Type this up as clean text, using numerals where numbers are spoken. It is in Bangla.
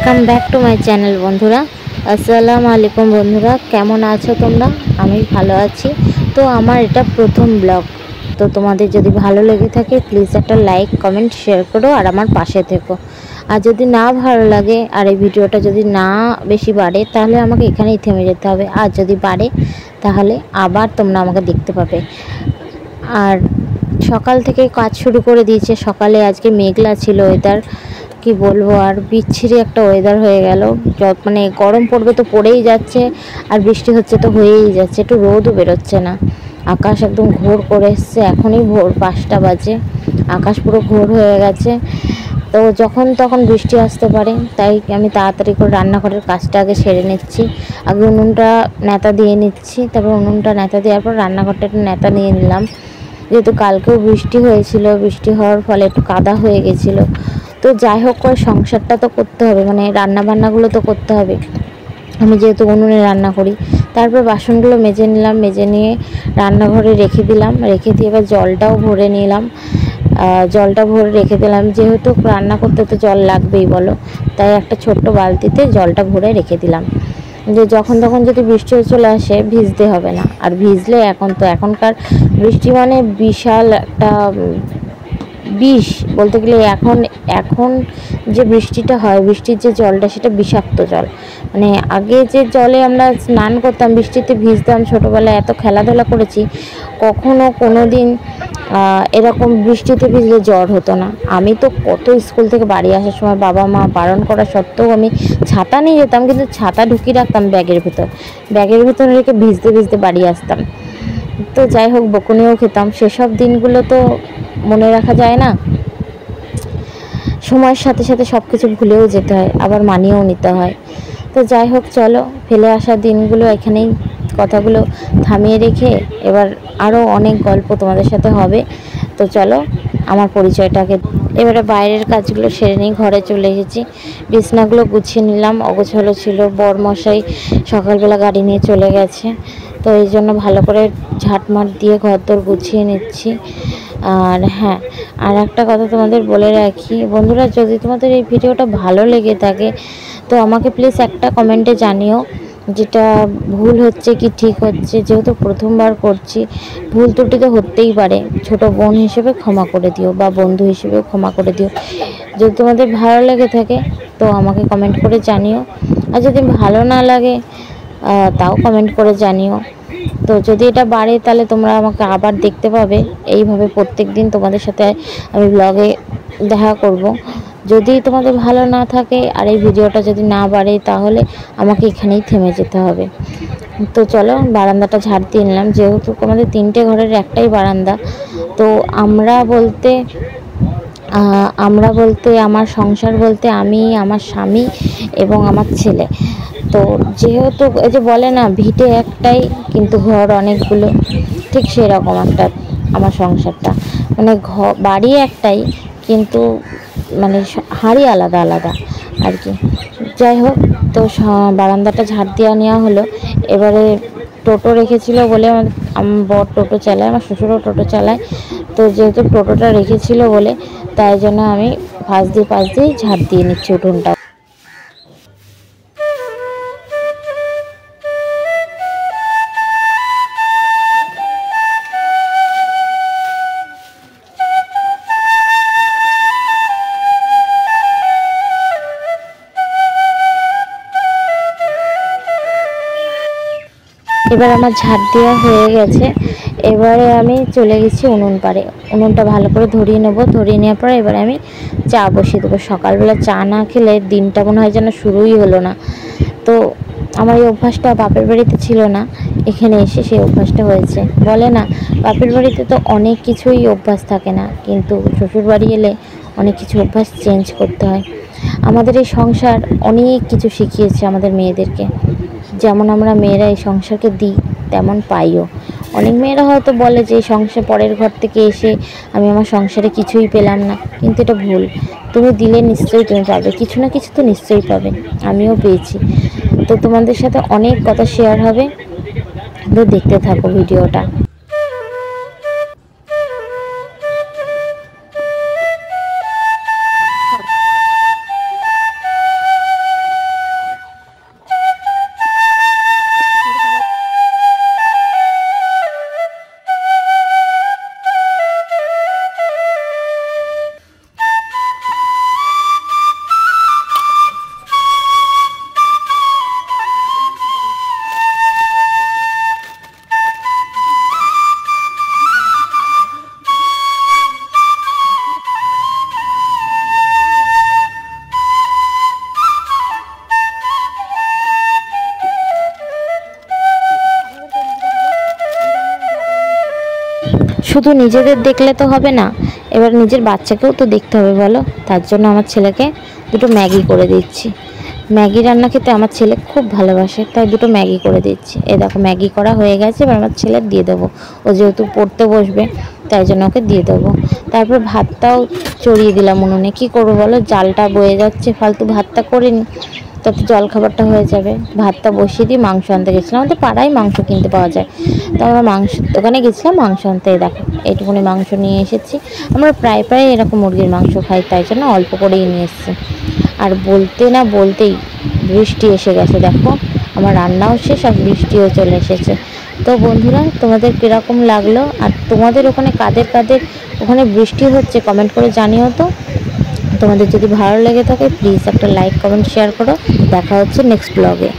Welcome back to my channel বন্ধুরা। আসসালামু আলাইকুম বন্ধুরা, কেমন আছো তোমরা? আমি ভালো আছি। তো আমার এটা প্রথম ব্লগ। তো তোমাদের যদি ভালো লেগে থাকে প্লিজ একটা লাইক কমেন্ট শেয়ার করো আর আমার পাশে থেকো। আর যদি না ভালো লাগে আর এই ভিডিওটা যদি না বেশি বাড়ে তাহলে আমাকে এখানেই থেমে যেতে হবে, আর যদি বাড়ে তাহলে আবার তোমরা আমাকে দেখতে পাবে। আর সকাল থেকে কাজ শুরু করে দিয়েছে। সকালে আজকে মেঘলা ছিল ওয়েদার, কি বলবো, আর বিচ্ছিরি একটা ওয়েদার হয়ে গেল। মানে গরম পড়বে তো পড়েই যাচ্ছে, আর বৃষ্টি হচ্ছে তো হয়েই যাচ্ছে, একটু রোদও বেরোচ্ছে না। আকাশ একদম ঘোর করে এসছে, এখনই ভোর 5টা বাজে, আকাশ পুরো ঘোর হয়ে গেছে। তো যখন তখন বৃষ্টি আসতে পারে, তাই আমি তাড়াতাড়ি করে রান্নাঘরের কাজটা আগে সেরে নিচ্ছি। আগে উনুনটা নেতা দিয়ে নিচ্ছি, তারপর উনুনটা নেতা দেওয়ার পর রান্নাঘরটা একটু নেতা নিয়ে নিলাম। যেহেতু কালকেও বৃষ্টি হয়েছিল, বৃষ্টি হওয়ার ফলে একটু কাদা হয়ে গেছিলো। তো যাই হোক করে সংসারটা তো করতে হবে, মানে রান্না বান্নাগুলো তো করতে হবে। আমি যেহেতু উনুনে রান্না করি। তারপর বাসনগুলো মেজে নিলাম, মেজে নিয়ে রান্নাঘরে রেখে দিলাম, রেখে দিয়ে এবার জলটাও ভরে নিলাম। জলটা ভরে রেখে দিলাম, যেহেতু রান্না করতে তো জল লাগবেই বলো, তাই একটা ছোট্ট বালতিতে জলটা ভরে রেখে দিলাম, যে যখন তখন যদি বৃষ্টি চলে আসে ভিজতে হবে না। আর ভিজলে এখনকার বৃষ্টি মানে বিশাল একটা বিষ বলতে গেলে। এখন যে বৃষ্টিটা হয়, বৃষ্টির যে জলটা সেটা বিষাক্ত জল। মানে আগে যে জলে আমরা স্নান করতাম, বৃষ্টিতে ভিজতাম, ছোটোবেলায় এত খেলাধুলা করেছি, কখনো কোনো দিন এরকম বৃষ্টিতে ভিজলে জ্বর হতো না। আমি তো কত স্কুল থেকে বাড়ি আসার সময় বাবা মা বারণ করা সত্ত্বেও আমি ছাতা নিয়ে যেতাম, কিন্তু ছাতা ঢুকিয়ে রাখতাম ব্যাগের ভিতর রেখে ভিজতে ভিজতে বাড়ি আসতাম। তো যাই হোক, বকুনিও খেতাম। সেসব দিনগুলো তো মনে রাখা যায় না। সময়ের সাথে সাথে সব কিছু ভুলেও যেতে হয়, আবার মানিয়েও নিতে হয়। তো যাই হোক, চলো ফেলে আসা দিনগুলো এখানেই কথাগুলো থামিয়ে রেখে এবার আরও অনেক গল্প তোমাদের সাথে হবে। তো চলো আমার পরিচয়টাকে এবারে বাইরের কাজগুলো সেরে নিই। ঘরে চলে এসেছি, বিছনাগুলো গুছিয়ে নিলাম, অগোছালো ছিল। বরমশাই সকালবেলা গাড়ি নিয়ে চলে গেছে, তো এই জন্য ভালো করে ঝাঁটমাট দিয়ে ঘরদোর গুছিয়ে নিচ্ছি। আর হ্যাঁ, আর একটা কথা তোমাদের বলে রাখি বন্ধুরা, যদি তোমাদের এই ভিডিওটা ভালো লেগে থাকে তো আমাকে প্লিজ একটা কমেন্টে জানিও যেটা ভুল হচ্ছে কি ঠিক হচ্ছে। যেহেতু প্রথমবার করছি, ভুল ত্রুটি তো হতেই পারে। ছোট বোন হিসেবে ক্ষমা করে দিও, বা বন্ধু হিসেবেও ক্ষমা করে দিও। যদি তোমাদের ভালো লেগে থাকে তো আমাকে কমেন্ট করে জানিও, আর যদি ভালো না লাগে তাও কমেন্ট করে জানিও। তো যদি এটা বাড়ে তাহলে তোমরা আমাকে আবার দেখতে পাবে। এইভাবে প্রত্যেক দিন তোমাদের সাথে আমি ব্লগে দেখা করব। যদি তোমাদের ভালো না থাকে আর এই ভিডিওটা যদি না বাড়ে তাহলে আমাকে এখানেই থেমে যেতে হবে। তো চলো বারান্দাটা ঝাড় দিয়ে নিলাম, যেহেতু আমাদের 3টে ঘরের একটাই বারান্দা। তো আমরা বলতে আমার সংসার বলতে আমি, আমার স্বামী এবং আমার ছেলে। তো যেহেতু এই যে বলে না ভিটে একটাই কিন্তু ঘর অনেকগুলো, ঠিক সেরকম একটা আমার সংসারটা। মানে বাড়ি একটাই কিন্তু মানে হাঁড়ি আলাদা আলাদা আর কি। যাই হোক, তো বারান্দাটা ঝাড় দেওয়া নেওয়া হলো। এবারে টোটো রেখেছিল বলে আমার বর টোটো চালায়, আমার শ্বশুরও টোটো চালায়। তো যেহেতু টোটোটা রেখেছিল বলে তাই জন্য আমি পাশ দিয়ে ঝাড় দিয়ে নিচ্ছি উঠোনটা। এবার আমার ঝাড় দেওয়া হয়ে গেছে। এবারে আমি চলে গেছি উনুন পাড়ে, উনুনটা ভালো করে ধরিয়ে নেবো। ধরিয়ে নেওয়ার পরে এবারে আমি চা বসিয়ে দেবো। সকালবেলা চা না খেলে দিনটা মনে হয় যেন শুরুই হলো না। তো আমার এই অভ্যাসটা বাপের বাড়িতে ছিল না, এখানে এসে সেই অভ্যাসটা হয়েছে। বলে না বাপের বাড়িতে তো অনেক কিছুই অভ্যাস থাকে না, কিন্তু শ্বশুর বাড়ি এলে অনেক কিছু অভ্যাস চেঞ্জ করতে হয়। আমাদের এই সংসার অনেক কিছু শিখিয়েছে আমাদের মেয়েদেরকে। যেমন আমরা মেয়েরা এই সংসারকে দিই তেমন পাইও। অনেক মেয়েরা হয়তো বলে যে এই সংসার পরের ঘর থেকে এসে আমি আমার সংসারে কিছুই পেলাম না, কিন্তু এটা ভুল। তুমি দিলে নিশ্চয়ই তুমি পাবে, কিছু না কিছু তো নিশ্চয়ই পাবে। আমিও পেয়েছি। তো তোমাদের সাথে অনেক কথা শেয়ার হবে, তো দেখতে থাকো ভিডিওটা। শুধু নিজেদের দেখলে তো হবে না, এবার নিজের বাচ্চাকেও তো দেখতে হবে বলো। তার জন্য আমার ছেলেকে দুটো ম্যাগি করে দিচ্ছি। ম্যাগি রান্না খেতে আমার ছেলে খুব ভালোবাসে, তাই দুটো ম্যাগি করে দিচ্ছি। এই দেখো ম্যাগি করা হয়ে গেছে, এবার আমার ছেলে দিয়ে দেবো। ও যেহেতু পড়তে বসবে তাই জন্য ওকে দিয়ে দেবো। তারপর ভাতটাও চড়িয়ে দিলাম উনুনে। কী করবো বলো, জালটা বয়ে যাচ্ছে, ফালতু ভাতটা করে নিই, তাতে জলখাবারটা হয়ে যাবে। ভাতটা বসিয়ে দিয়ে মাংস আনতে গেছিলাম, আমাদের পাড়ায় মাংস কিনতে পাওয়া যায়, তো আমরা মাংসের দোকানে গেছিলাম মাংস আনতে। দেখো এইটুকুনি মাংস নিয়ে এসেছি। আমরা প্রায় প্রায় এরকম মুরগির মাংস খাই, তাই জন্য অল্প করেই নিয়ে এসেছি। আর বলতে না বলতেই বৃষ্টি এসে গেছে, দেখো আমার রান্নাও শেষ আর বৃষ্টিও চলে এসেছে। তো বন্ধুরা, তোমাদের কীরকম লাগলো, আর তোমাদের ওখানে কাদের কাদের ওখানে বৃষ্টি হচ্ছে কমেন্ট করে জানিও তো। তোমাদের যদি ভালো লেগে থাকে প্লিজ একটা লাইক কমেন্ট শেয়ার করো। দেখা হচ্ছে নেক্সট ব্লগে।